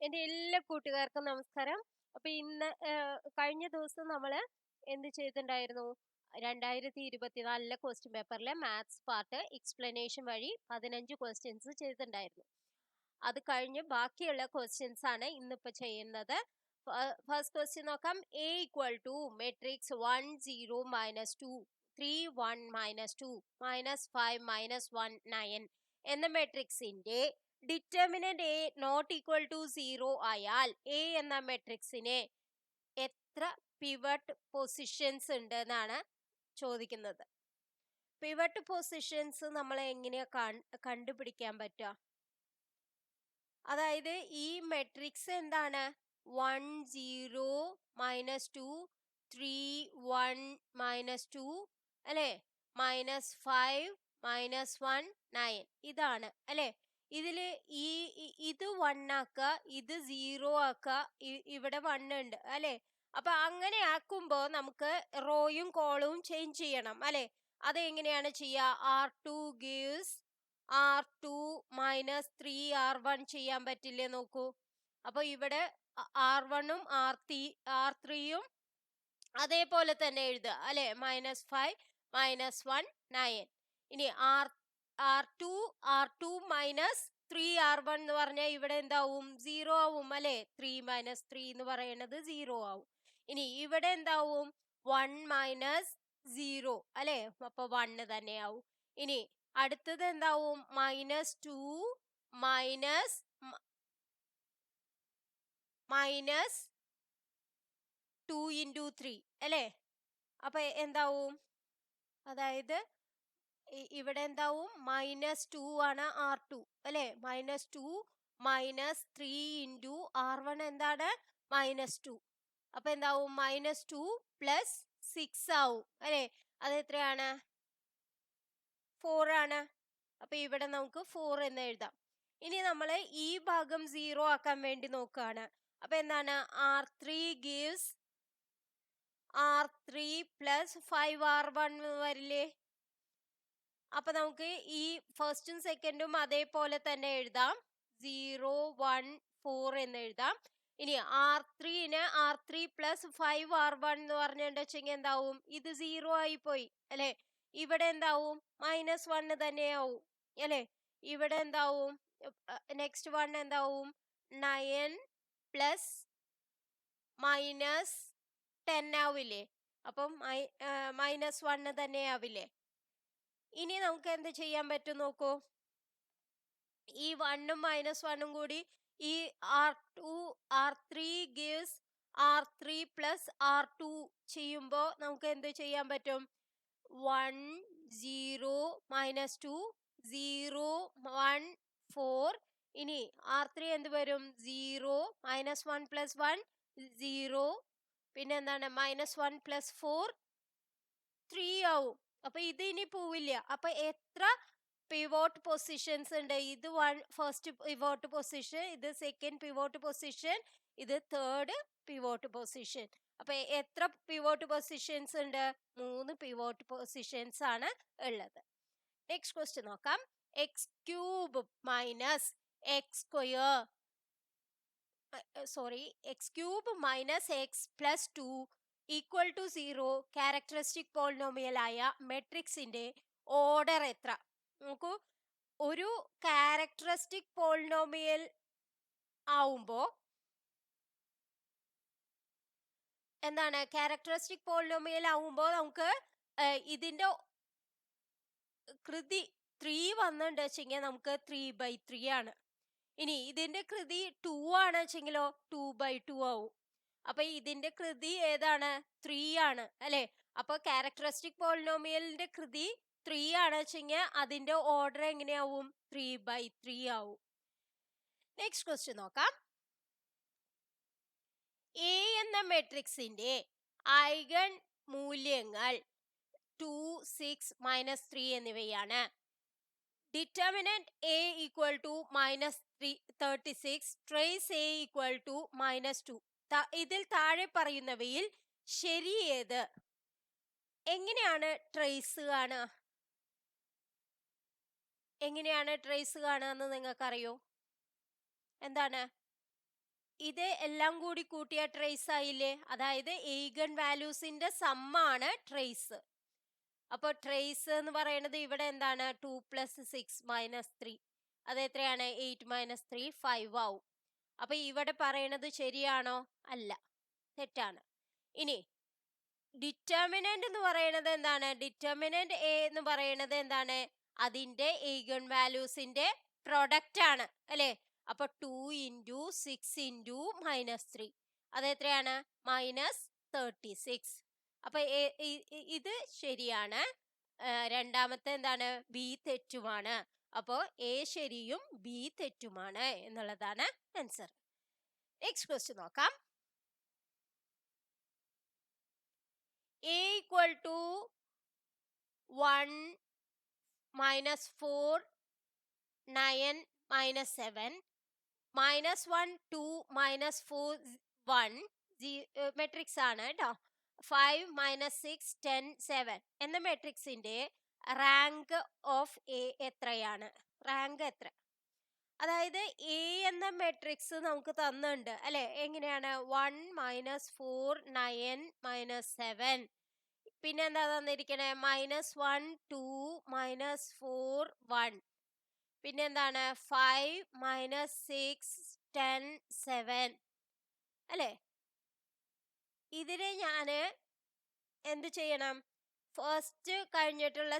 എൻ്റെ എല്ലാ കൂട്ടുകാർക്കും നമസ്കാരം. അപ്പൊ ഇന്ന് കഴിഞ്ഞ ദിവസം നമ്മള് എന്ത് ചെയ്തിട്ടുണ്ടായിരുന്നു? 2024 ക്വസ്റ്റ്യൻ പേപ്പറിലെ മാത്സ് പാർട്ട് എക്സ്പ്ലനേഷൻ വഴി 15 ക്വസ്റ്റ്യൻസ് ചെയ്തിട്ടുണ്ടായിരുന്നു. അത് കഴിഞ്ഞ് ബാക്കിയുള്ള ക്വസ്റ്റ്യൻസ് ആണ് ഇന്നിപ്പോ ചെയ്യുന്നത്. ഫസ്റ്റ് ക്വസ്റ്റ്യൻ നോക്കാം. A equal to matrix 1 0 minus 2 3 1 minus 2 minus 5 minus 1 9 എന്ന മെട്രിക്സിന്റെ determinant A not equal to 0 ആയാൽ എ എന്ന മെട്രിക്സിന് എത്ര പിവട്ട് പൊസിഷൻസ് ഉണ്ട് എന്നാണ് ചോദിക്കുന്നത്. പിവട്ട് പൊസിഷൻസ് നമ്മൾ എങ്ങനെയാ കണ്ടുപിടിക്കാൻ പറ്റുക? അതായത് ഈ മെട്രിക്സ് എന്താണ്? 1 0 മൈനസ് 2 3 1 മൈനസ് 2 അല്ലെ, മൈനസ് 5 മൈനസ് 1 9 ഇതാണ് അല്ലെ. ഇതില് ഇത് 1 ആക്ക, ഇത് 0 ആക്ക, ഇവിടെ 1 ഉണ്ട് അല്ലെ. അപ്പൊ അങ്ങനെ ആക്കുമ്പോ നമുക്ക് റോയും കോളവും ചേഞ്ച് ചെയ്യണം അല്ലെ. അത് എങ്ങനെയാണ് ചെയ്യുക? R2 gives R2 minus 3 R1 ചെയ്യാൻ പറ്റില്ലേ? നോക്കൂ. അപ്പൊ ഇവിടെ R1ഉം R3യും അതേപോലെ തന്നെ എഴുതുക അല്ലെ. Minus 5 minus 1 9. ഇനി R2 മൈനസ് 3 R1 എന്ന് പറഞ്ഞാൽ ഇവിടെ എന്താവും? 0 ആവും അല്ലെ. 3 മൈനസ് 3 എന്ന് പറയുന്നത് 0 ആവും. ഇനി ഇവിടെ എന്താവും? 1 മൈനസ് 0 അല്ലെ. അപ്പൊ 1 തന്നെ ആവും. ഇനി അടുത്തത് എന്താവും? മൈനസ് 2 മൈനസ് 2 ഇൻറ്റു 3 അല്ലെ. അപ്പൊ എന്താവും? അതായത് ഇവിടെ എന്താവും? മൈനസ് 2 ആണ് R2 അല്ലെ. മൈനസ് 2 മൈനസ് 3 ഇൻറ്റു R1 എന്താണ്? മൈനസ് 2. അപ്പൊ എന്താവും? മൈനസ് 2 പ്ലസ് 6 ആവും അല്ലെ. അത് എത്രയാണ്? 4 ആണ്. അപ്പൊ ഇവിടെ നമുക്ക് 4 എന്ന് എഴുതാം. ഇനി നമ്മൾ ഈ ഭാഗം 0 ആക്കാൻ വേണ്ടി നോക്കുകയാണ്. അപ്പൊ എന്താണ്? R3 gives R3 plus 5 R1 വരില്ലേ. അപ്പൊ നമുക്ക് ഈ ഫസ്റ്റും സെക്കൻഡും അതേപോലെ തന്നെ എഴുതാം. 0 1 4 എന്ന് എഴുതാം. ഇനി R3ന് R3 പ്ലസ് 5 R1 എന്ന് പറഞ്ഞിട്ടുണ്ടെങ്കിൽ എന്താവും? ഇത് 0 ആയി പോയി അല്ലെ. ഇവിടെ എന്താവും? മൈനസ് 1 തന്നെയാവും അല്ലെ. ഇവിടെ എന്താവും? നെക്സ്റ്റ് 1 എന്താവും? 9 പ്ലസ് മൈനസ് 10 ആവില്ലേ. അപ്പം മൈനസ് 1 തന്നെ ആവില്ലേ. ഇനി നമുക്ക് എന്ത് ചെയ്യാൻ പറ്റും നോക്കൂ. ഈ 1ഉം മൈനസ് 1ഉം കൂടി ഈ R3 gives R3 plus R2 ചെയ്യുമ്പോ നമുക്ക് എന്ത് ചെയ്യാൻ പറ്റും? 1 0 മൈനസ് 2 0 1 4. ഇനി R3 എന്ത് വരും? 0 മൈനസ് 1 പ്ലസ് 1 0. പിന്നെ എന്താണ്? മൈനസ് 1 പ്ലസ് 4 3 ആവും. അപ്പൊ ഇത് ഇനി പോവില്ല. അപ്പൊ എത്ര പിവോട്ട് പൊസിഷൻസ് ഉണ്ട്? ഇത് ഫസ്റ്റ് പിവോട്ട് പൊസിഷൻ, ഇത് സെക്കൻഡ് പിവോട്ട് പൊസിഷൻ, ഇത് തേർഡ് പിവോട്ട് പൊസിഷൻ. അപ്പൊ എത്ര പിവോട്ട് പൊസിഷൻസ് ഉണ്ട്? 3 പിവോട്ട് പൊസിഷൻസ് ആണ് ഉള്ളത്. നെക്സ്റ്റ് ക്വസ്റ്റ്യൻ നോക്കാം. X cube minus x square x cube minus x plus 2 equal to 0 characteristic polynomial ആയ മെട്രിക്സിന്റെ ഓർഡർ എത്ര? നോക്കൂ. ഒരു ക്യാരക്ടറിസ്റ്റിക് പോളിനോമിയൽ ആവുമ്പോ എന്താണ്? ക്യാരക്ടറിസ്റ്റിക് പോളിനോമിയൽ ആവുമ്പോ നമുക്ക് ഇതിന്റെ കൃതി 3 വന്നിട്ടുണ്ട് വെച്ചെങ്കിൽ നമുക്ക് 3/3 ആണ്. ഇനി ഇതിന്റെ കൃതി 2 ആണ് വെച്ചെങ്കിലോ 2/2 ആവും. അപ്പൊ ഇതിന്റെ കൃതി ഏതാണ്? 3 ആണ് അല്ലെ. അപ്പൊ ക്യാരക്ടറിസ്റ്റിക് പോളിനോമിയലിന്റെ കൃതി 3 ആണ് വെച്ചെങ്കിൽ അതിന്റെ ഓർഡർ എങ്ങനെയാവും? 3/3 ആവും. നെക്സ്റ്റ് ക്വസ്റ്റ്യൻ നോക്കാം. എ എന്ന മെട്രിക്സിന്റെ ഐഗൺ മൂല്യങ്ങൾ 2 6 -3 എന്നിവയാണ്. Determinant A equal to -36, trace A equal to -2. ഇതിൽ താഴെ പറയുന്നവയിൽ ശരി ഏത്? എങ്ങനെയാണ് ട്രേസ് കാണുക? എങ്ങനെയാണ് ട്രേസ് കാണുക എന്ന് നിങ്ങൾക്കറിയോ? എന്താണ്? ഇത് എല്ലാം കൂടി കൂട്ടിയ ട്രേസ് ആയില്ലേ? അതായത് ഈഗൺ വാല്യൂസിന്റെ സമ്മാണ് ട്രേസ്. അപ്പൊ ട്രേസ് എന്ന് പറയുന്നത് ഇവിടെ എന്താണ്? 2 + 6 - 3. അത് എത്രയാണ്? 8 - 3 5 ആവും. അപ്പൊ ഇവിടെ പറയണത് ശരിയാണോ? അല്ല, തെറ്റാണ്. ഇനി ഡിറ്റർമിനന്റ് എന്ന് പറയുന്നത് എന്താണ്? ഡിറ്റർമിനന്റ് എ എന്ന് പറയുന്നത് എന്താണ്? അതിന്റെ ഈഗൺ വാല്യൂസിന്റെ പ്രൊഡക്റ്റ് ആണ് അല്ലെ? അപ്പൊ 2 × 6 × -3 അത് എത്രയാണ്? -36. അപ്പൊ ഇത് ശരിയാണ്. രണ്ടാമത്തെ എന്താണ്? ബി തെറ്റുമാണ്. അപ്പോ എ ശരിയും ബി തെറ്റുമാണ് എന്നുള്ളതാണ് ആൻസർ. നെക്സ്റ്റ് ക്വസ്റ്റ്യൻ നോക്കാം. a = 1 - 4 9 - 7 -1 2 -4 1 മെട്രിക്സ് ആണ് കേട്ടോ. 5 - 6 10 7 എന്ന മെട്രിക്സിന്റെ റാങ്ക് ഓഫ് എ എത്രയാണ്? റാങ്ക് എത്ര? അതായത് എ എന്ന മെട്രിക്സ് നമുക്ക് തന്നിട്ടുണ്ട് അല്ലെ? എങ്ങനെയാണ്? 1 - 4 9 - 7 പിന്നെ എന്താ തന്നിരിക്കണേ? -1 2 -4 1 പിന്നെ എന്താണ്? 5 - 6 10 7 അല്ലെ? ഇതിനെ ഞാന് എന്ത് ചെയ്യണം? ഫസ്റ്റ് കഴിഞ്ഞിട്ടുള്ള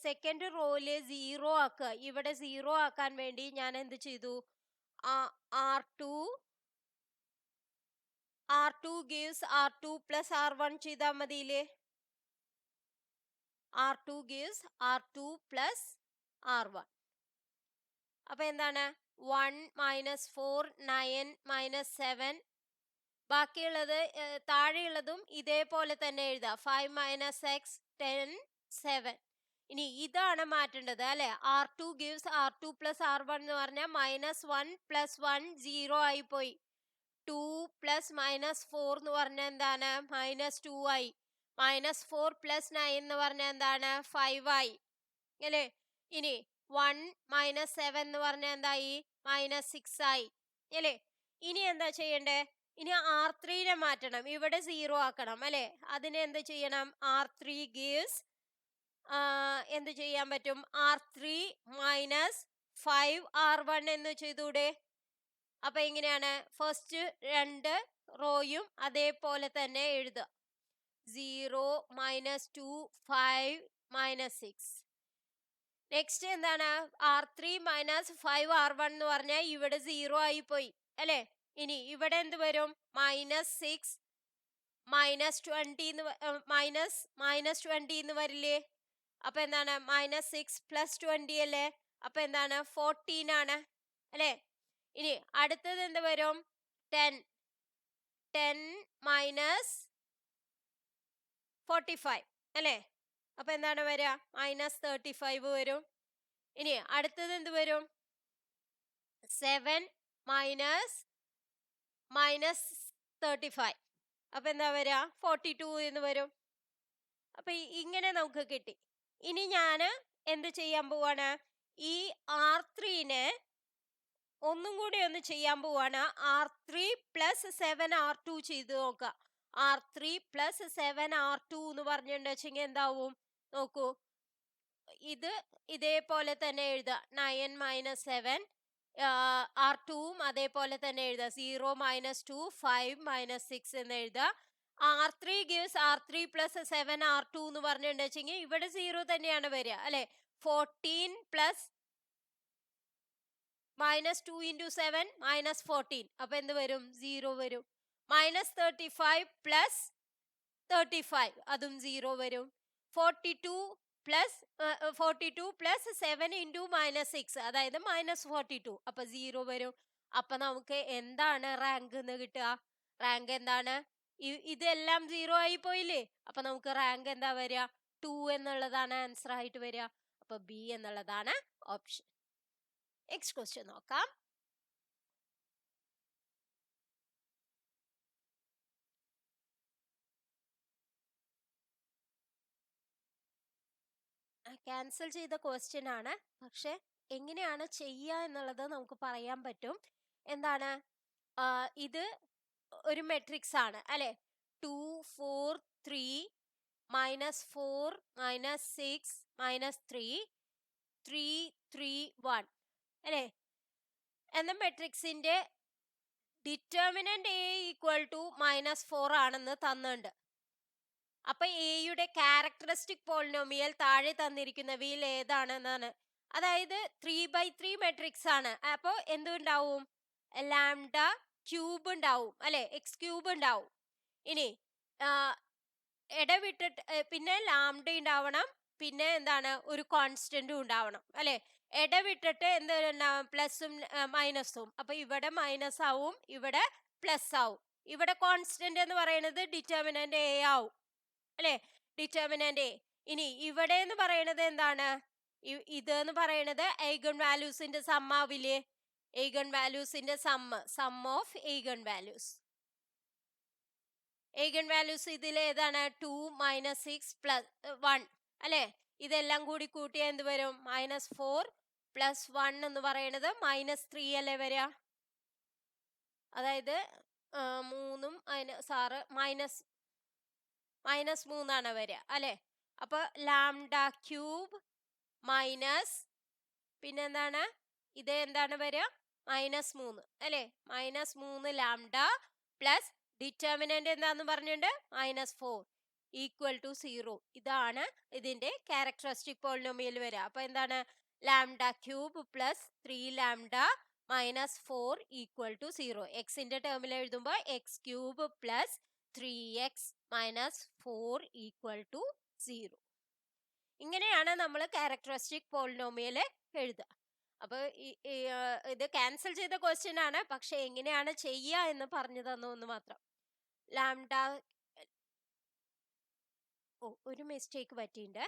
സെക്കൻഡ് റോയില് 0 ആക്കുക. ഇവിടെ 0 ആക്കാൻ വേണ്ടി ഞാൻ എന്ത് ചെയ്തു? R2 gives R2 + R1 ചെയ്താൽ മതിയില്ലേ? R2 gives R2 + R1. അപ്പൊ എന്താണ്? 1 - 4 9 - 7 ബാക്കിയുള്ളത് താഴെയുള്ളതും ഇതേപോലെ തന്നെ എഴുതാം. 5 - 6 10 7. ഇനി ഇതാണ് മാറ്റേണ്ടത് അല്ലെ? R2 gives R2 + R1 എന്ന് പറഞ്ഞാൽ -1 + 1 0 ആയി പോയി. 2 + -4 എന്ന് പറഞ്ഞാൽ എന്താണ്? -2 ആയി. -4 + 9 എന്ന് പറഞ്ഞാൽ എന്താണ്? 5 ആയി അല്ലേ? ഇനി 1 - 7 എന്ന് പറഞ്ഞാൽ എന്തായി? -6 ആയി അല്ലേ? ഇനി എന്താ ചെയ്യണ്ടേ? ഇനി R3 നെ മാറ്റണം. ഇവിടെ 0 ആക്കണം അല്ലെ? അതിനെ എന്ത് ചെയ്യണം? R3 gives എന്ത് ചെയ്യാൻ പറ്റും? R3 - 5 R1 എന്ന് ചെയ്തൂടെ? അപ്പൊ എങ്ങനെയാണ്? ഫസ്റ്റ് 2 റോയും അതേപോലെ തന്നെ എഴുതുക. 0 - 2 5 - 6. നെക്സ്റ്റ് എന്താണ്? R3 - 5 R1 എന്ന് പറഞ്ഞാൽ ഇവിടെ 0 ആയി പോയി അല്ലെ? ഇനി ഇവിടെ എന്ത് വരും? -6 -20 എന്ന് വരില്ലേ? അപ്പൊ എന്താണ്? -6 + 20 അല്ലേ? അപ്പൊ എന്താണ്? 14 ആണ് അല്ലെ? ഇനി അടുത്തത് എന്ത് വരും? 10 - 45 അല്ലെ? അപ്പൊ എന്താണ് വരിക? -35 വരും. ഇനി അടുത്തത് എന്ത് വരും? 7 -35 അപ്പൊ എന്താ വരിക? 42 എന്ന് വരും. അപ്പൊ ഇങ്ങനെ നമുക്ക് കിട്ടി. ഇനി ഞാന് എന്ത് ചെയ്യാൻ പോവാണ്? ഈ R3 നെ ഒന്നും കൂടി ഒന്ന് ചെയ്യാൻ പോവാണ്. R3 + 7 R2 ചെയ്ത് നോക്കുക. R3 + 7 R2 എന്ന് പറഞ്ഞിട്ടുണ്ടെങ്കിൽ എന്താവും? നോക്കൂ, ഇത് ഇതേപോലെ തന്നെ എഴുതുക. 9 - 7 R2വും അതേപോലെ തന്നെ എഴുതുക. 0 - 2 5 - 6 എന്ന് എഴുതുക. R3 gives R3 + 7 R2 എന്ന് പറഞ്ഞിട്ടുണ്ടെങ്കിൽ ഇവിടെ 0 തന്നെയാണ് വരിക അല്ലെ? 14 + -2 × 7 -14 അപ്പൊ എന്ത് വരും? 0 വരും. -35 + 35 അതും 0 വരും. 42 + 7 × -6 അതായത് -42 അപ്പൊ 0 വരും. അപ്പൊ നമുക്ക് എന്താണ് റാങ്ക് എന്ന് കിട്ടുക? റാങ്ക് എന്താണ്? ഇതെല്ലാം 0 ആയി പോയില്ലേ? അപ്പൊ നമുക്ക് റാങ്ക് എന്താ വരിക? 2 എന്നുള്ളതാണ് ആൻസർ ആയിട്ട് വരിക. അപ്പൊ ബി എന്നുള്ളതാണ് ഓപ്ഷൻ. നെക്സ്റ്റ് ക്വസ്റ്റ്യൻ നോക്കാം. ക്യാൻസൽ ചെയ്ത ക്വസ്റ്റ്യൻ ആണ്. പക്ഷെ എങ്ങനെയാണ് ചെയ്യുക എന്നുള്ളത് നമുക്ക് പറയാൻ പറ്റും. എന്താണ്? ഇത് ഒരു മെട്രിക്സ് ആണ് അല്ലെ. 2 4 3 -4 -6 -3 3 3 1 അല്ലെ എന്ന മെട്രിക്സിന്റെ ഡിറ്റർമിനന്റ് എ ഈക്വൽ ടു -4 ആണെന്ന് തന്നുണ്ട്. അപ്പൊ എയുടെ ക്യാരക്ടറിസ്റ്റിക് പോളിനോമിയൽ താഴെ തന്നിരിക്കുന്നവയിൽ ഏതാണെന്നാണ്. അതായത് 3/3 മെട്രിക്സ് ആണ്. അപ്പൊ എന്തുണ്ടാവും? ലാംഡ ക്യൂബ് ഉണ്ടാവും അല്ലെ, എക്സ് ക്യൂബ് ഉണ്ടാവും. ഇനി ഇടവിട്ടിട്ട് പിന്നെ ലാംഡ ഉണ്ടാവണം, പിന്നെ എന്താണ് ഒരു കോൺസ്റ്റന്റും ഉണ്ടാവണം അല്ലെ. ഇടവിട്ടിട്ട് എന്തുണ്ടാവും? പ്ലസും മൈനസും. അപ്പൊ ഇവിടെ മൈനസ് ആവും, ഇവിടെ പ്ലസ് ആവും. ഇവിടെ കോൺസ്റ്റന്റ് എന്ന് പറയുന്നത് ഡിറ്റർമിനന്റ് എ ആവും അല്ലെ, ഡിറ്റർമിനന്റ് എ. ഇനി ഇവിടെ എന്ന് പറയുന്നത് എന്താണ്? ഇത് എന്ന് പറയുന്നത് eigen വാല്യൂസിന്റെ സം ആവില്ലേ? eigen വാല്യൂസിന്റെ sum of eigen values. eigen values ഇതിൽ ഏതാണ്? 2 -6 +1 അല്ലെ. ഇതെല്ലാം കൂടി കൂട്ടിയാൽ എന്ത് വരും? -4 + 1 എന്ന് പറയുന്നത് -3 അല്ലേ വരിക. അതായത് 3ഉം സാറ് -3 വരിക അല്ലെ. അപ്പൊ ലാംഡ ക്യൂബ് മൈനസ് പിന്നെന്താണ്? ഇത് എന്താണ് വരിക? -3 അല്ലെ. -3 ലാംഡ പ്ലസ് ഡിറ്റർമിനന്റ് എന്താന്ന് പറഞ്ഞിട്ടുണ്ട്? -4 ഈക്വൽ ടു 0. ഇതാണ് ഇതിന്റെ ക്യാരക്ടറിസ്റ്റിക് പോളിനോമിയൽ വരിക. അപ്പൊ എന്താണ്? Lambda cube plus 3 lambda -4 equal to 0. എക്സിന്റെ ടേമിൽ എഴുതുമ്പോൾ x cube plus 3x -4 equal to 0. ഇങ്ങനെയാണ് നമ്മൾ ക്യാരക്ടറിസ്റ്റിക് പോളിനോമിയൽ എഴുതുക. അപ്പൊ ഇത് ക്യാൻസൽ ചെയ്ത ക്വസ്റ്റ്യൻ ആണ്, പക്ഷെ എങ്ങനെയാണ് ചെയ്യുക എന്ന് പറഞ്ഞു തന്നു എന്ന് മാത്രം. ലാംഡ ഒരു മിസ്റ്റേക്ക് പറ്റിയിട്ടുണ്ട്.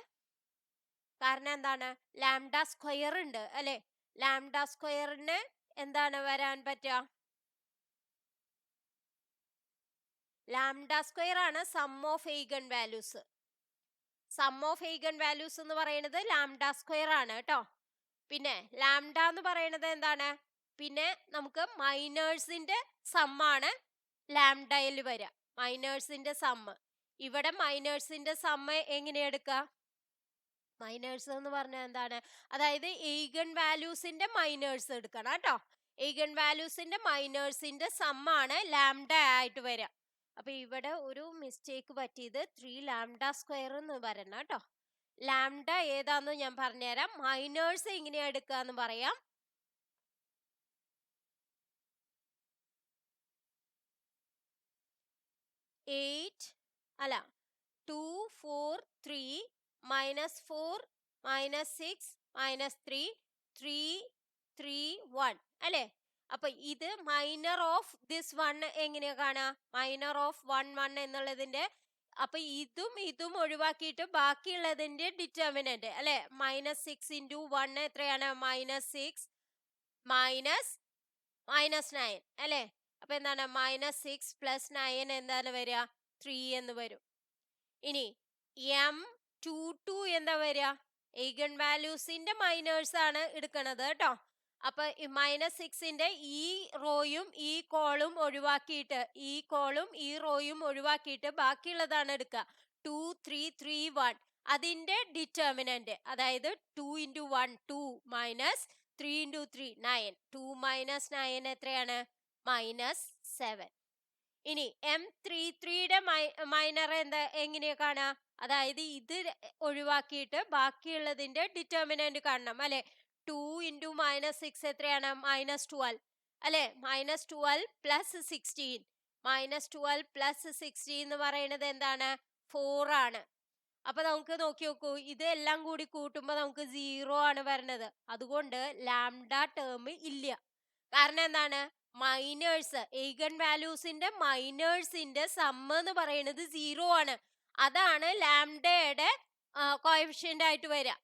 കാരണം എന്താണ്? ലാംഡ സ്ക്വയർ ഉണ്ട് അല്ലെ. ലാംഡ സ്ക്വയറിന് എന്താണ് വരാൻ പറ്റുക? ലാംഡ സ്ക്വയർ ആണ് sum of eigen values. Sum of eigen values എന്ന് പറയുന്നത് ലാംഡ സ്ക്വയർ ആണ് കേട്ടോ. പിന്നെ ലാംഡ എന്ന് പറയുന്നത് എന്താണ്? പിന്നെ നമുക്ക് മൈനേഴ്സിന്റെ സമ്മാണ് ലാംഡയിൽ വരിക. മൈനേഴ്സിന്റെ സമ്മ്. ഇവിടെ മൈനേഴ്സിന്റെ സമ്മ് എങ്ങനെ എടുക്കുക? മൈനേഴ്സ് എന്ന് പറഞ്ഞാൽ എന്താണ്? അതായത് eigen വാല്യൂസിന്റെ മൈനേഴ്സ് എടുക്കണം കേട്ടോ. eigen വാല്യൂസിന്റെ മൈനേഴ്സിന്റെ സമ്മാണ് ലാംഡ ആയിട്ട് വരിക. അപ്പൊ ഇവിടെ ഒരു മിസ്റ്റേക്ക് പറ്റിയത് 3 ലാംഡ സ്ക്വയർ എന്ന് വരണം കേട്ടോ. ലാംഡ ഏതാന്ന് ഞാൻ പറഞ്ഞുതരാം. മൈനേഴ്സ് എങ്ങനെയാ എടുക്കാന്ന് പറയാം. അല്ല 2 4 3 -4 -6 -3 3 3 1 അല്ലെ. അപ്പൊ ഇത് മൈനർ ഓഫ് ദിസ് 1 എങ്ങനെയാ കാണാ? മൈനർ ഓഫ് 1 1 എന്നുള്ളതിന്റെ അപ്പൊ ഇതും ഒഴിവാക്കിയിട്ട് ബാക്കിയുള്ളതിന്റെ ഡിറ്റർമിനന്റ് അല്ലെ. -6 × 1 എത്രയാണ്? -6 -9 അല്ലെ. അപ്പൊ എന്താണ്? -6 + 9 എന്താണ് വരിക? 3 എന്ന് വരും. ഇനി m22 എന്താ വരിക? eigen വാല്യൂസിന്റെ മൈനേഴ്സ് ആണ് എടുക്കണത് കേട്ടോ. അപ്പൊ -6ന്റെ ഈ റോയും ഈ കോളും ഒഴിവാക്കിയിട്ട് ഈ റോയും ഒഴിവാക്കിയിട്ട് ബാക്കിയുള്ളതാണ് എടുക്കുക. 2 3 3 1 അതിന്റെ ഡിറ്റർമിനന്റ്, അതായത് 2 × 1 2 -3 × 3 9 2 - 9 എത്രയാണ്? -7. ഇനി m33യുടെ മൈനർ എന്താ എങ്ങനെയാ കാണാ? അതായത് ഇത് ഒഴിവാക്കിയിട്ട് ബാക്കിയുള്ളതിന്റെ ഡിറ്റർമിനന്റ് കാണണം അല്ലെ. 2 × -6 എത്രയാണ്? -12 അല്ലെ. -12 + 16 -12 + 16 എന്ന് പറയുന്നത് എന്താണ്? 4 ആണ്. അപ്പൊ നമുക്ക് നോക്കി നോക്കൂ, ഇത് എല്ലാം കൂടി കൂട്ടുമ്പോ നമുക്ക് 0 ആണ് വരുന്നത്. അതുകൊണ്ട് ലാംഡ ടേം ഇല്ല. കാരണം എന്താണ്? മൈനേഴ്സ് eigen വാല്യൂസിന്റെ മൈനേഴ്സിന്റെ സമ്മ് എന്ന് പറയുന്നത് 0 ആണ്. അതാണ് ലാംഡയുടെ കോഎഫിഷ്യന്റ് ആയിട്ട് വരിക.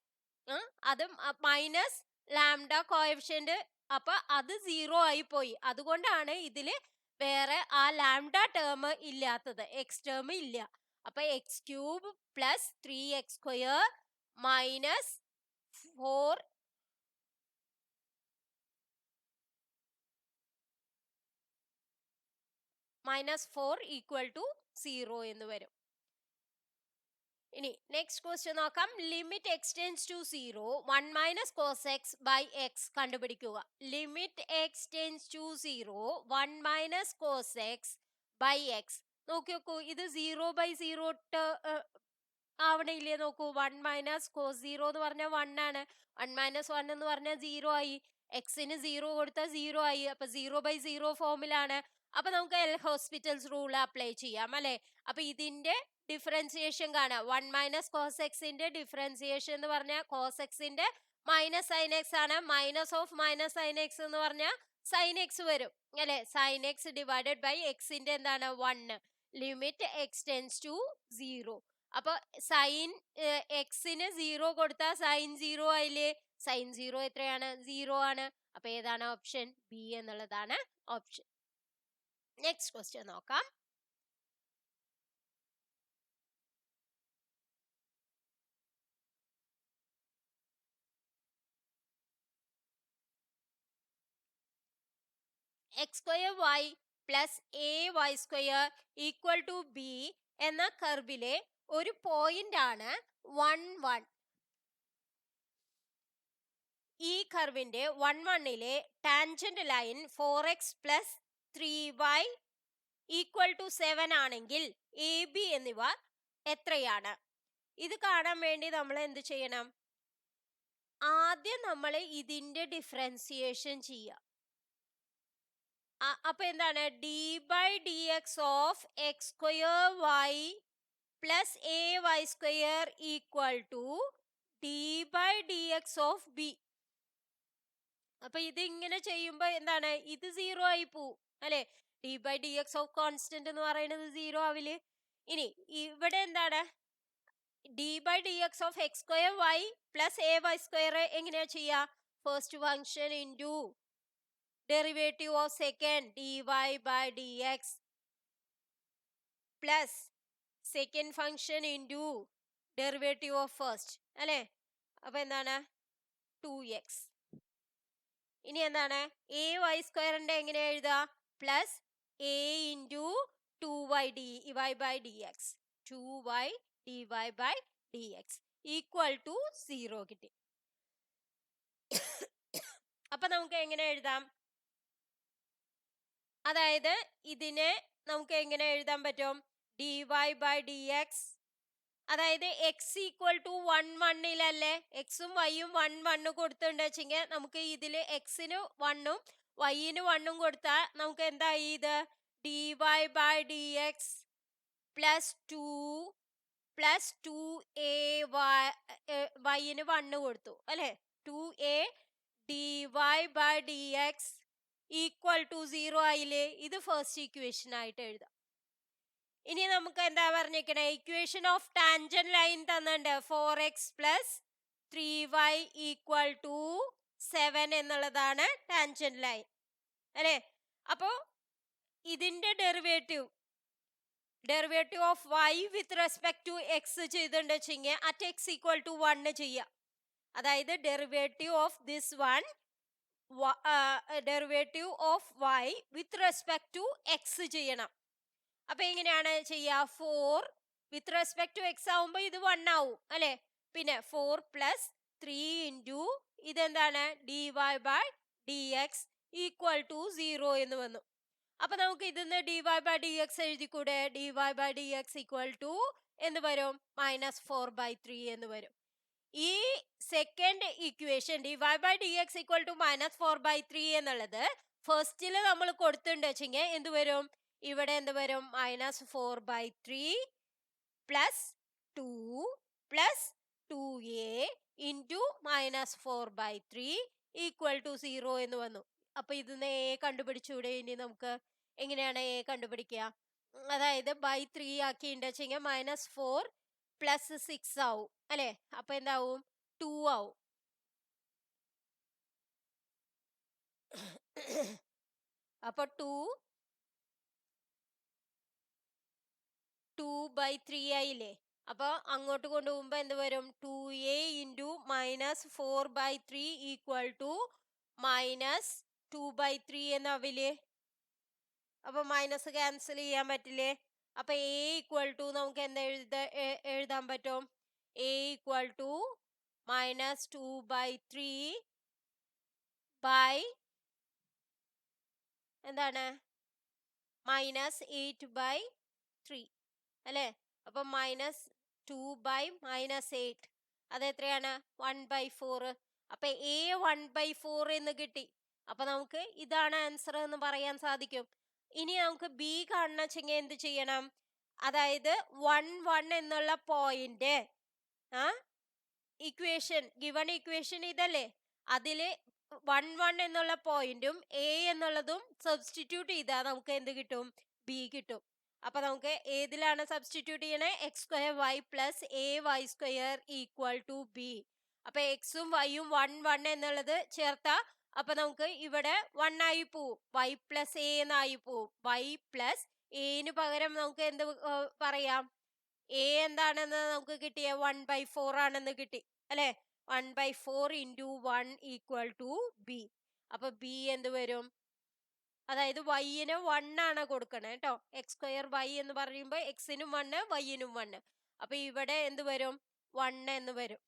അത് മൈനസ് ലാംഡ കോഎഫിഷ്യന്റ്. അപ്പൊ അത് 0 ആയി പോയി. അതുകൊണ്ടാണ് ഇതില് വേറെ ആ ലാംഡ ടേം ഇല്ലാത്തത്, എക്സ് ടേം ഇല്ല. അപ്പൊ x³ + 3x² -4 -4 ഈക്വൽ ടു 0 എന്ന് വരും. ഇനി നെക്സ്റ്റ് ക്വസ്റ്റ്യൻ നോക്കാം. Limit x tends to 0 1 minus cos x by x കണ്ടുപിടിക്കുക. Limit x tends to 0 1 minus cos x by x. നോക്കി നോക്കൂ, ഇത് 0/0 ആവണില്ലേ? നോക്കൂ, 1 മൈനസ് കോസ് 0 എന്ന് പറഞ്ഞാൽ 1 ആണ്. 1 മൈനസ് 1 എന്ന് പറഞ്ഞാൽ 0 ആയി. എക്സിന് 0 കൊടുത്താൽ 0 ആയി. അപ്പൊ 0/0 ഫോമിലാണ്. അപ്പൊ നമുക്ക് എൽ ഹോസ്പിറ്റൽസ് റൂൾ അപ്ലൈ ചെയ്യാം അല്ലെ. അപ്പൊ ഇതിന്റെ ഡിഫറൻസിയേഷൻ കാണാം. 1 മൈനസ് കോസ് എക്സിന്റെ ഡിഫറൻസിയേഷൻ എന്ന് പറഞ്ഞാൽ കോസ് എക്സിന്റെ മൈനസ് സൈൻ എക്സ് ആണ്. Minus of minus sign X എന്ന് പറഞ്ഞാൽ സൈൻ എക്സ് വരും അല്ലെ. സൈൻ എക്സ് ഡിവൈഡഡ് ബൈ എക്സിന്റെ എന്താണ്? 1. Limit x tends to 0. അപ്പൊ സൈൻ എക്സിന് 0 കൊടുത്താൽ സൈൻ 0 ആയില്ലേ? സൈൻ 0 എത്രയാണ്? 0 ആണ്. അപ്പൊ ഏതാണ് ഓപ്ഷൻ? ബി എന്നുള്ളതാണ് ഓപ്ഷൻ. നെക്സ്റ്റ് ക്വസ്റ്റ്യൻ നോക്കാം. X square y plus a y square equal to b എന്ന കർവിലെ ഒരു പോയിന്റ് ആണ് 1 1. ഈ കർവിന്റെ 1 1ലെ tangent line 4x plus 3y equal to 7 ആണെങ്കിൽ എ ബി എന്നിവ എത്രയാണ്? ഇത് കാണാൻ വേണ്ടി നമ്മൾ എന്ത് ചെയ്യണം? ആദ്യം നമ്മൾ ഇതിന്റെ ഡിഫറൻസിയേഷൻ ചെയ്യാം. അപ്പൊ എന്താണ്? D by d x of x square y plus a y square equal to d by d x of b. അപ്പൊ ഇത് ഇങ്ങനെ ചെയ്യുമ്പോ എന്താണ്? ഇത് 0 ആയി പോവും അല്ലെ. D by d x of constant എന്ന് പറയുന്നത് 0 ആവില്ലേ. ഇനി ഇവിടെ എന്താണ്? D by d x of x square y plus a y square എങ്ങനെയാ ചെയ്യാ? First function into derivative of second dy by dx plus second function into derivative of first അല്ലെ. അപ്പൊ എന്താണ്? 2x. ഇനി എന്താണ്? എ വൈ സ്ക്വയറിന്റെ എങ്ങനെ എഴുതാ? Plus a into 2y dy by dx 2y dy by dx equal to 0 കിട്ടി. അപ്പൊ നമുക്ക് എങ്ങനെ എഴുതാം? അതായത് ഇതിനെ നമുക്ക് എങ്ങനെ എഴുതാൻ പറ്റും? dy by dx. അതായത് എക്സ് ഈക്വൽ ടു 1 1 എക്സും വൈയും 1 1 കൊടുത്തിട്ടുണ്ട് വെച്ചെങ്കിൽ നമുക്ക് ഇതില് എക്സിന് 1ഉം വൈന് 1ഉം കൊടുത്താൽ നമുക്ക് എന്തായി? ഇത് dy by dx plus 2 plus 2a വൈന് 1 കൊടുത്തു അല്ലെ. 2a dy by dx equal to 0 ആയില്ലേ. ഇത് ഫസ്റ്റ് ഇക്വേഷൻ ആയിട്ട് എഴുതാം. ഇനി നമുക്ക് എന്താ പറഞ്ഞിരിക്കണേ? ഇക്വേഷൻ ഓഫ് ടാൻജന്റ് ലൈൻ തന്നിട്ടുണ്ട്. 4x plus 3y equal to 7 എന്നുള്ളതാണ് ടാൻജന്റ് ലൈൻ അല്ലെ. അപ്പോ ഇതിന്റെ derivative of y with respect to x ചെയ്തിട്ടുണ്ട് വെച്ചെങ്കിൽ അറ്റ് എക്സ് ഈക്വൽ ടു 1 ചെയ്യാം. അതായത് derivative of this one derivative of y with respect to x ചെയ്യണം. അപ്പൊ എങ്ങനെയാണ് ചെയ്യാ? 4 വിത്ത് റെസ്പെക്ട് ടു എക്സ് ആവുമ്പോ ഇത് 1 ആവും അല്ലെ. പിന്നെ 4 പ്ലസ് 3 ഇൻറ്റു ഇതെന്താണ്? dy by dx equal to 0 എന്ന് വന്നു. അപ്പൊ നമുക്ക് ഇതിന്ന് dy by dx എഴുതിക്കൂടെ? dy by dx equal to എന്ന് വരും? -4/3 എന്ന് വരും. ഈ second equation dy by dx equal to -4/3 എന്നുള്ളത് ഫസ്റ്റില് നമ്മൾ കൊടുത്തിട്ടുണ്ട് വെച്ചെങ്കിൽ എന്ത് വരും? ഇവിടെ എന്ത് വരും? -4/3 plus 2 plus 2a into -4/3 equal to 0 എന്ന് വന്നു. അപ്പൊ ഇതിന്ന് എ കണ്ടുപിടിച്ചൂടെ? ഇനി നമുക്ക് എങ്ങനെയാണ് എ കണ്ടുപിടിക്കുക? അതായത് ബൈ 3 ആക്കിണ്ട് വെച്ചെങ്കിൽ -4 പ്ലസ് 6 ആവും അല്ലെ. അപ്പൊ എന്താവും? 2 ആവും. അപ്പൊ 2/3 ആയില്ലേ. അപ്പൊ അങ്ങോട്ട് കൊണ്ടുപോകുമ്പോ എന്ത് വരും? 2a into -4/3 equal to -2/3 എന്നാവില്ലേ. അപ്പൊ മൈനസ് ക്യാൻസൽ ചെയ്യാൻ പറ്റില്ലേ? അപ്പൊ എ ഈക്വൽ ടു നമുക്ക് എന്താ എഴുതാൻ പറ്റും? എ ഈക്വൽ ടു -2/3 ബൈ എന്താണ് -8/3 അല്ലേ? അപ്പൊ -2/-8 അത് എത്രയാണ്? 1/4. അപ്പൊ എ 1/4 എന്ന് കിട്ടി. അപ്പൊ നമുക്ക് ഇതാണ് ആൻസർ എന്ന് പറയാൻ സാധിക്കും. ഇനി നമുക്ക് ബി കാണണമെങ്കിൽ എന്ത് ചെയ്യണം? അതായത് 1 1 എന്നുള്ള പോയിന്റ് ഇക്വേഷൻ ഗിവൺ ഇക്വേഷൻ ഇതല്ലേ, അതില് 1 1 എന്നുള്ള പോയിന്റും എ എന്നുള്ളതും സബ്സ്റ്റിറ്റ്യൂട്ട് ചെയ്താൽ നമുക്ക് എന്ത് കിട്ടും? ബി കിട്ടും. അപ്പൊ നമുക്ക് ഏതിലാണ് സബ്സ്റ്റിറ്റ്യൂട്ട് ചെയ്യണേ? x²y+ay² = b. അപ്പൊ എക്സും വൈയും 1 1 എന്നുള്ളത് ചേർത്താ അപ്പൊ നമുക്ക് ഇവിടെ 1 ആയി പോവും, y+a എന്നായി പോവും. y+a പകരം നമുക്ക് എന്ത് പറയാം? എ എന്താണെന്ന് നമുക്ക് കിട്ടിയ 1/4 ആണെന്ന് കിട്ടി അല്ലെ? 1/4 × 1 = b. അപ്പൊ ബി എന്ത് വരും? അതായത് വൈന് 1 ആണ് കൊടുക്കണേ കേട്ടോ. x²y എന്ന് പറയുമ്പോ എക്സിനും 1 വൈനും 1. അപ്പൊ ഇവിടെ എന്ത് വരും? 1 എന്ന് വരും.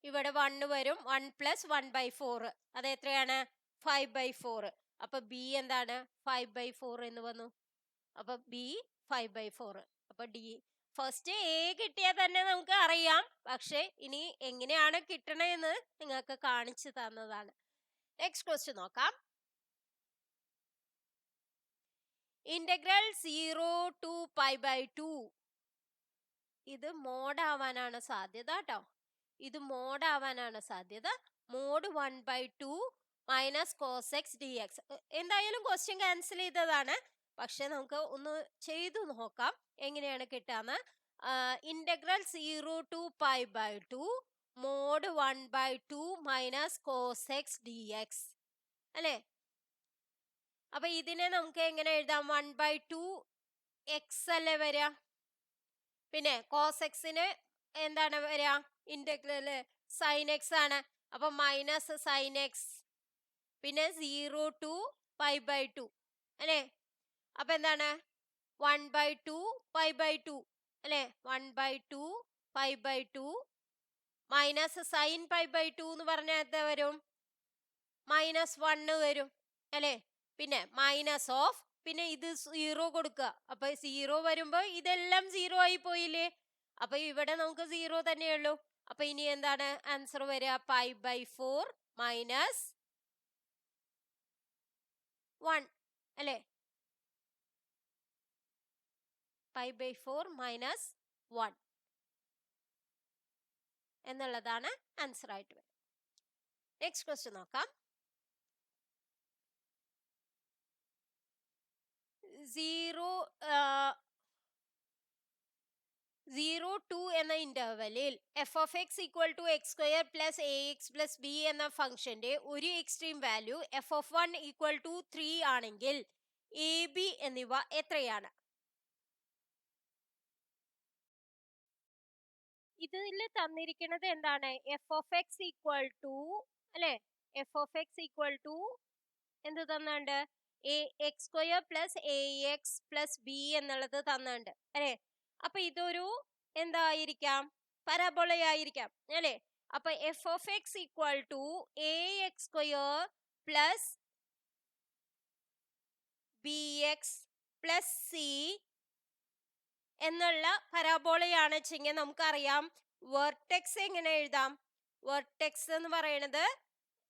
ഇവിടെ 1 വരും. 1 + 1/4 അത് എത്രയാണ്? 5/4. അപ്പൊ ബി എന്താണ്? 5/4 എന്ന് വന്നു. അപ്പൊ ബി 5/4. അപ്പൊ ഡി ഫസ്റ്റ് എ കിട്ടിയാൽ തന്നെ നമുക്ക് അറിയാം. പക്ഷെ ഇനി എങ്ങനെയാണ് കിട്ടണേന്ന് നിങ്ങൾക്ക് കാണിച്ചു തന്നതാണ്. നെക്സ്റ്റ് ക്വസ്റ്റ്യൻ നോക്കാം. ഇന്റഗ്രൽ 0 to π/2 ഇത് മോഡ് ആവാനാണ് സാധ്യത കേട്ടോ. ഇത് മോഡ് ആവാനാണ് സാധ്യത. Mod 1/2 - cos x dx. എന്തായാലും ക്വസ്റ്റ്യൻ ക്യാൻസൽ ചെയ്തതാണ്. പക്ഷെ നമുക്ക് ഒന്ന് ചെയ്തു നോക്കാം എങ്ങനെയാണ് കിട്ടാന്ന്. Integral 0 to π/2 mod 1/2 - cos x dx അല്ലേ? അപ്പൊ ഇതിനെ നമുക്ക് എങ്ങനെ എഴുതാം? 1/2 x അല്ലേ വരിക. പിന്നെ കോസ് എക്സിന് എന്താണ് വരിക? ഇന്റഗ്രല് സൈൻ എക്സ് ആണ്. അപ്പൊ മൈനസ് സൈൻ എക്സ്. പിന്നെ 0 to π/2 അല്ലേ? അപ്പൊ എന്താണ്? 1/2 π/2 അല്ലേ? 1/2 π/2 മൈനസ് സൈൻ π/2 എന്ന് പറഞ്ഞാൽ എന്താ വരും? -1 വരും അല്ലേ? പിന്നെ മൈനസ് ഓഫ്, പിന്നെ ഇത് 0 കൊടുക്കുക. അപ്പൊ 0 വരുമ്പോ ഇതെല്ലാം 0 ആയി പോയില്ലേ? അപ്പൊ ഇവിടെ നമുക്ക് 0 തന്നെയുള്ളൂ. അപ്പൊ ഇനി എന്താണ് ആൻസർ വരിക? π/4 - 1 അല്ലേ? π/4 - 1 എന്നുള്ളതാണ് ആൻസർ ആയിട്ട് വരും. നെക്സ്റ്റ് ക്വസ്റ്റ്യൻ നോക്കാം. 0 2 എന്ന ഇന്റർവെലിൽ f(x) = x² + ax + b എന്ന ഫംഗ്ഷന്റെ ഒരു എക്സ്ട്രീം വാല്യൂ f(1) = 3 ആണെങ്കിൽ a b എന്നിവ എത്രയാണ്? ഇതിൽ തന്നിരിക്കുന്നത് എന്താണ്? f(x) = അല്ലെ? f(x) = എന്ത് തന്നുണ്ട്? x² + ax + b എന്നുള്ളത് തന്നുണ്ട് അല്ലെ? അപ്പൊ ഇതൊരു എന്തായിരിക്കാം? പരാബോള ആയിരിക്കാം അല്ലെ? അപ്പൊ f(x) = ax² + bx + c എന്നുള്ള പരാബോളയാണ് വെച്ചെങ്കിൽ നമുക്കറിയാം വെർട്ടെക്സ് എങ്ങനെ എഴുതാം? വെർട്ടെക്സ് എന്ന് പറയുന്നത്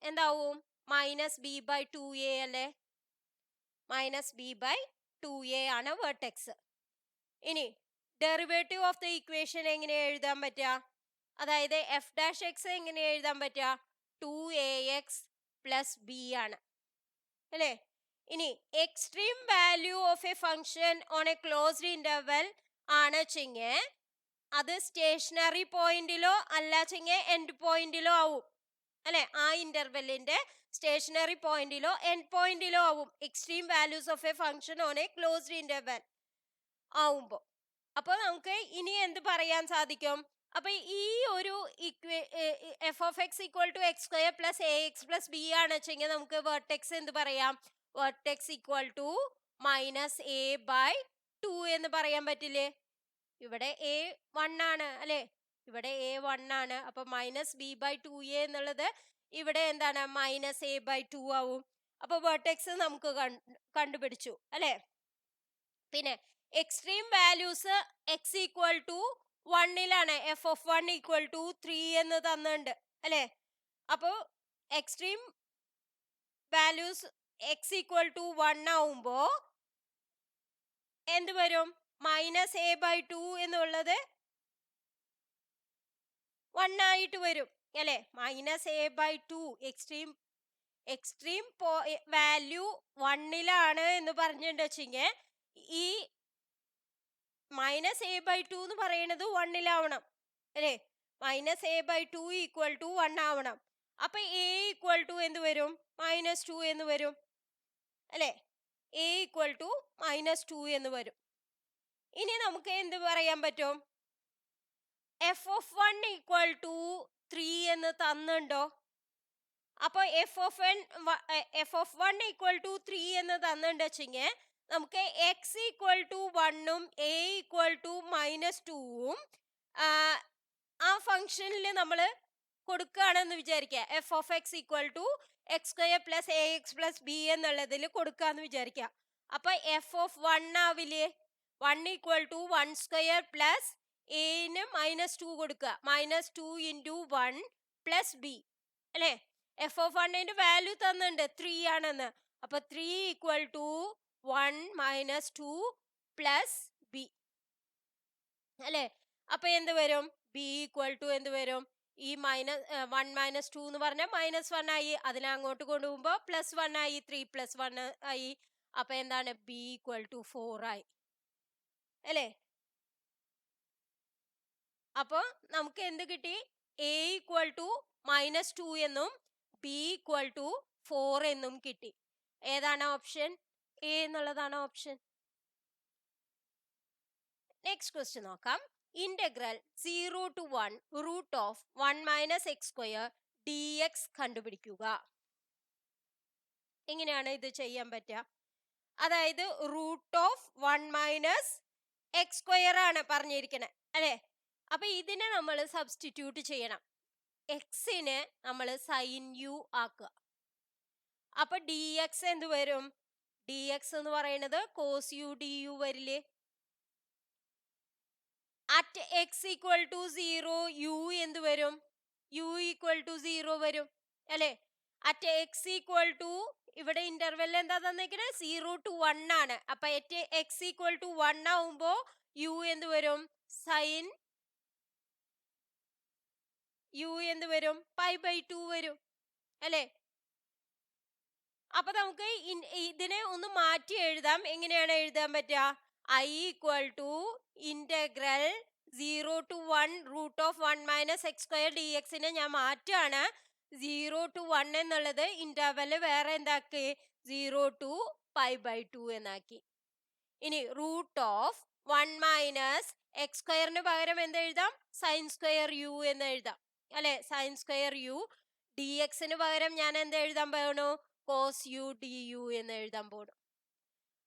എന്താവും? -b/2a അല്ലേ? -b/2a ആണ് വെർട്ടെക്സ്. ഇനി ഡെറിവേറ്റീവ് ഓഫ് ദ ഇക്വേഷൻ എങ്ങനെ എഴുതാൻ പറ്റുക? അതായത് f' എങ്ങനെ എഴുതാൻ പറ്റുക? 2ax + b ആണ് അല്ലേ? ഇനി extreme value of A function on A closed interval ആണ് വെച്ചെങ്കിൽ അത് സ്റ്റേഷനറി പോയിന്റിലോ അല്ല വെച്ചെങ്കിൽ എൻഡ് പോയിന്റിലോ ആവും അല്ലെ? ആ ഇന്റർവെല്ലിന്റെ സ്റ്റേഷനറി പോയിന്റിലോ എൻഡ് പോയിന്റിലോ ആവും extreme values of A function on A closed interval ആവുമ്പോ. അപ്പൊ നമുക്ക് ഇനി എന്ത് പറയാൻ സാധിക്കും? അപ്പൊ ഈ ഒരു f(x) = x² + ax + b ആണ് വെച്ചെങ്കിൽ നമുക്ക് വെർട്ടെക്സ് എന്ത് പറയാം? Vertex equal to minus a by 2 എന്ന് പറയാൻ പറ്റില്ലേ? ഇവിടെ എ 1 ആണ് അല്ലെ? ഇവിടെ എ 1 ആണ്. അപ്പൊ മൈനസ് ബി ബൈ 2a എന്നുള്ളത് ഇവിടെ എന്താണ്? മൈനസ് എ ബൈ 2 ആവും. അപ്പൊ വെർട്ടെക്സ് നമുക്ക് കണ്ടുപിടിച്ചു അല്ലെ? പിന്നെ extreme values x equal to 1ലാണ്. എഫ് ഓഫ് 1 ഈക്വൽ ടു 3 എന്ന് തന്നിട്ടുണ്ട് അല്ലെ? അപ്പോ extreme values x equal to 1 ആവുമ്പോ എന്ത് വരും? മൈനസ് എ ബൈ 2 എന്നുള്ളത് 1 ആയിട്ട് വരും അല്ലെ? Minus a by 2 extreme value 1ലാണ് എന്ന് പറഞ്ഞിട്ടുണ്ട് വെച്ചെങ്കിൽ ഈ മൈനസ് എ ബൈ 2 എന്ന് പറയുന്നത് 1ലാവണം അല്ലെ? Minus a by 2 equal to 1 ആവണം. അപ്പൊ എ ഈക്വൽ ടു എന്ത് വരും? മൈനസ് 2 എന്ന് വരും അല്ലെ? എ ഈക്വൽ ടു മൈനസ് 2 എന്ന് വരും. ഇനി നമുക്ക് എന്ത് പറയാൻ പറ്റും? എഫ് ഓഫ് 1 ഈക്വൽ ടു 3 എന്ന് തന്നുണ്ടോ? അപ്പൊ എഫ് ഓഫ് 1 ഈക്വൽ ടു 3 എന്ന് തന്നിട്ടുണ്ട് വെച്ചെങ്കിൽ നമുക്ക് എക്സ് ഈക്വൽ ടു 1ഉം എ ഈക്വൽ ടു മൈനസ് 2ഉം ആ ഫംഗ്ഷനിൽ നമ്മൾ കൊടുക്കുകയാണെന്ന് വിചാരിക്കുക. F of x equal to x square plus a x plus b എന്നുള്ളതിൽ കൊടുക്കാന്ന് വിചാരിക്കുക. അപ്പൊ എഫ് ഓഫ് 1 ആവില്ലേ? 1 ഈക്വൽ ടു 1 സ്ക്വയർ പ്ലസ് എന് മൈനസ് 2 കൊടുക്കുക. മൈനസ് 2 ഇൻറ്റു 1 പ്ലസ് ബി അല്ലെ? എഫ് ഓഫ് 1ന്റെ വാല്യൂ തന്നിട്ടുണ്ട് 3 ആണെന്ന്. അപ്പൊ 3 equal to 1 minus 2 plus b അല്ലെ? അപ്പൊ എന്ത് വരും? ബി ഈക്വൽ ടു എന്ത് വരും? ഈ 1 മൈനസ് 2 എന്ന് പറഞ്ഞാൽ മൈനസ് 1 ആയി. അതിനെ അങ്ങോട്ട് കൊണ്ടുപോകുമ്പോ പ്ലസ് 1 ആയി. 3 പ്ലസ് 1 ആയി. അപ്പൊ എന്താണ്? ബി ഈക്വൽ ടു 4 ആയി അല്ലെ? അപ്പൊ നമുക്ക് എന്ത് കിട്ടി? എ ഈക്വൽ ടു മൈനസ് 2 എന്നും ബി ഈക്വൽ ടു 4 എന്നും കിട്ടി. ഏതാണ് ഓപ്ഷൻ? എ എന്നുള്ളതാണ് ഓപ്ഷൻ. നെക്സ്റ്റ് ക്വസ്റ്റ്യൻ നോക്കാം. Integral 0 to 1 root of 1 minus x square d x കണ്ടുപിടിക്കുക. എങ്ങനെയാണ് ഇത് ചെയ്യാൻ പറ്റുക? അതായത് root of 1 minus x square ആണ് പറഞ്ഞിരിക്കുന്നത് അല്ലെ? അപ്പൊ ഇതിനെ നമ്മൾ സബ്സ്റ്റിറ്റ്യൂട്ട് ചെയ്യണം. എക്സിനെ നമ്മൾ സൈൻ യു ആക്കുക. അപ്പൊ ഡി എക്സ് എന്ത് വരും? ഡി എക്സ് എന്ന് പറയുന്നത് കോസ് യു ഡി യു വരില്ലേ? At x equal to 0 u എന്ത് വരും? യു ഈക്വൽ ടു 0 വരും അല്ലെ? അറ്റ് എക്സ് ഈക്വൽ ടു ഇവിടെ ഇന്റർവെൽ എന്താ തന്നിരിക്കുന്നത്? 0 ടു 1 ആണ്. അപ്പൊ അറ്റ് എക്സ് ഈക്വൽ ടു 1 ആവുമ്പോ യു എന്ത് വരും? സൈൻ യു എന്ത് വരും? പൈ ബൈ 2 വരും അല്ലെ? അപ്പൊ നമുക്ക് ഇതിനെ ഒന്ന് മാറ്റി എഴുതാം. എങ്ങനെയാണ് എഴുതാൻ പറ്റുക? I equal to integral 0 to 1 root of 1 minus x square d എക്സിനെ ഞാൻ മാറ്റാണ്. 0 ടു 1 എന്നുള്ളത് ഇന്റർവെല് വേറെ എന്താക്കി? 0 ടു പൈ ബൈ 2 എന്നാക്കി. ഇനി റൂട്ട് ഓഫ് 1 മൈനസ് എക്സ് സ്ക്വയറിന് പകരം എന്ത് എഴുതാം? സൈൻ സ്ക്വയർ യു എന്ന് എഴുതാം അല്ലെ? Sign square u. ഡി എക്സിന് പകരം ഞാൻ എന്ത് എഴുതാൻ പോകണു? കോസ് യു ഡി യു എന്ന് എഴുതാൻ പോകണം.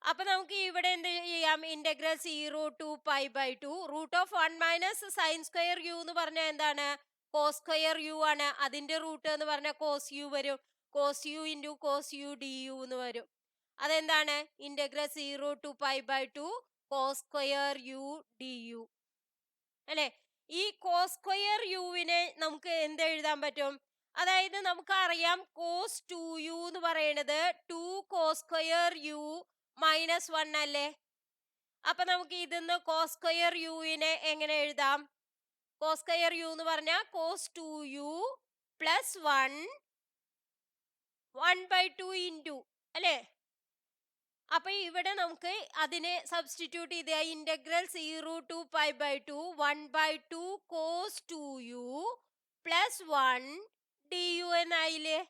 അപ്പൊ നമുക്ക് ഇവിടെ എന്ത് ചെയ്യാം? Integral 0 to pi by 2 root of 1 minus sine square u എന്ന് പറഞ്ഞാൽ എന്താണ്? കോസ് സ്ക്വയർ യു ആണ്. അതിന്റെ റൂട്ട് എന്ന് പറഞ്ഞാൽ കോസ് യു വരും. Cos u into cos u d u എന്ന് വരും. അതെന്താണ്? Integral 0 to pi by 2 cos square u d u അല്ലെ? ഈ കോസ് സ്ക്വയർ യുവിനെ നമുക്ക് എന്ത് എഴുതാൻ പറ്റും? അതായത് നമുക്കറിയാം കോസ് 2u എന്ന് പറയുന്നത് 2 കോസ് സ്ക്വയർ യു മൈനസ് 1 അല്ലേ? അപ്പൊ നമുക്ക് ഇതിന്ന് കോസ് സ്ക്വയർ യുവിനെ എങ്ങനെ എഴുതാം? കോസ് സ്ക്വയർ യു എന്ന് പറഞ്ഞാൽ cos 2u plus 1 by 2 into അല്ലേ? അപ്പൊ ഇവിടെ നമുക്ക് അതിനെ സബ്സ്റ്റിറ്റ്യൂട്ട് ചെയ്ത integral 0 to pi by 2 1 by 2 cos 2u plus 1 d u എന്നായില്ലേ?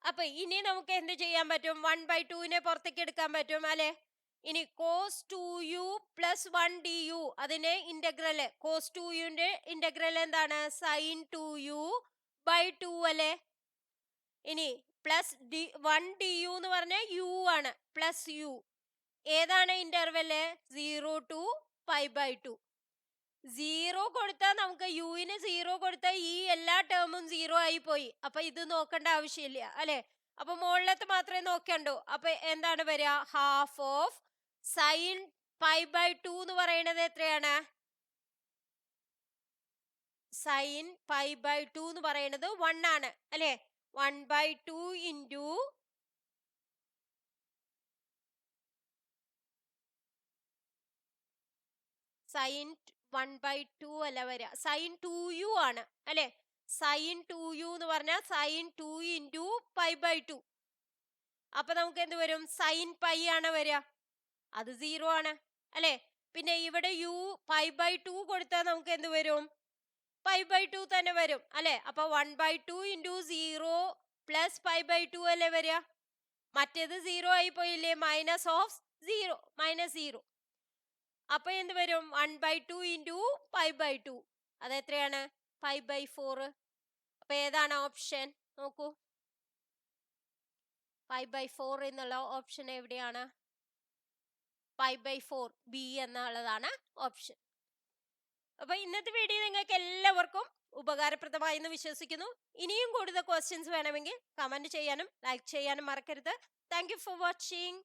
അപ്പൊ ഇനി നമുക്ക് എന്ത് ചെയ്യാൻ പറ്റും? 1 ബൈ 2നെ പുറത്തേക്ക് എടുക്കാൻ പറ്റും അല്ലെ? ഇനി cos 2u plus 1 d u അതിനെ ഇന്റഗ്രല് കോസ് 2യുന്റെ ഇന്റഗ്രൽ എന്താണ്? സൈൻ 2u ബൈ 2 അല്ലെ? ഇനി പ്ലസ് ഡി 1 du എന്ന് പറഞ്ഞാൽ യു ആണ്, പ്ലസ് യു. ഏതാണ് ഇന്റർവെല്? 0 to π/2. 0 കൊടുത്താൽ നമുക്ക് യുവിന് 0 കൊടുത്താൽ ഈ എല്ലാ ടേമും 0 ആയി പോയി. അപ്പൊ ഇത് നോക്കേണ്ട ആവശ്യമില്ല അല്ലെ. അപ്പൊ മുകളിലത്തെ മാത്രമേ നോക്കണ്ടൂ. അപ്പൊ എന്താണ് വരിക? ഹാഫ് ഓഫ് സൈൻ π/2 എന്ന് പറയുന്നത് എത്രയാണ്? സൈൻ π/2 എന്ന് പറയുന്നത് 1 ആണ് അല്ലെ. 1/2 ഇൻറ്റു സൈൻ 1/2 അല്ല വരിക, സൈൻ 2u ആണ് അല്ലെ. സൈൻ 2u എന്ന് പറഞ്ഞാൽ സൈൻ 2 ഇൻറ്റു π/2. അപ്പൊ നമുക്ക് എന്ത് വരും? സൈൻ പൈ ആണ് വരിക, അത് 0 ആണ് അല്ലെ. പിന്നെ ഇവിടെ യു π/2 കൊടുത്താൽ നമുക്ക് എന്ത് വരും? π/2 തന്നെ വരും അല്ലെ. അപ്പൊ 1/2 ഇൻറ്റു 0 പ്ലസ് π/2 അല്ലേ വരിക. മറ്റേത് 0 ആയി പോയില്ലേ? Minus of 0, -0. അപ്പൊ എന്ത് വരും? 1/2 ഇൻറ്റു π/2, അത് എത്രയാണ്? π/4. അപ്പൊ ഏതാണ് ഓപ്ഷൻ? നോക്കൂ, π/4 എന്നുള്ള ഓപ്ഷൻ എവിടെയാണ്? π/4 ബി എന്നുള്ളതാണ് ഓപ്ഷൻ. അപ്പൊ ഇന്നത്തെ വീഡിയോ നിങ്ങൾക്ക് എല്ലാവർക്കും ഉപകാരപ്രദമായി എന്ന് വിശ്വസിക്കുന്നു. ഇനിയും കൂടുതൽ ക്വസ്റ്റ്യൻസ് വേണമെങ്കിൽ കമന്റ് ചെയ്യാനും ലൈക്ക് ചെയ്യാനും മറക്കരുത്. Thank you for watching.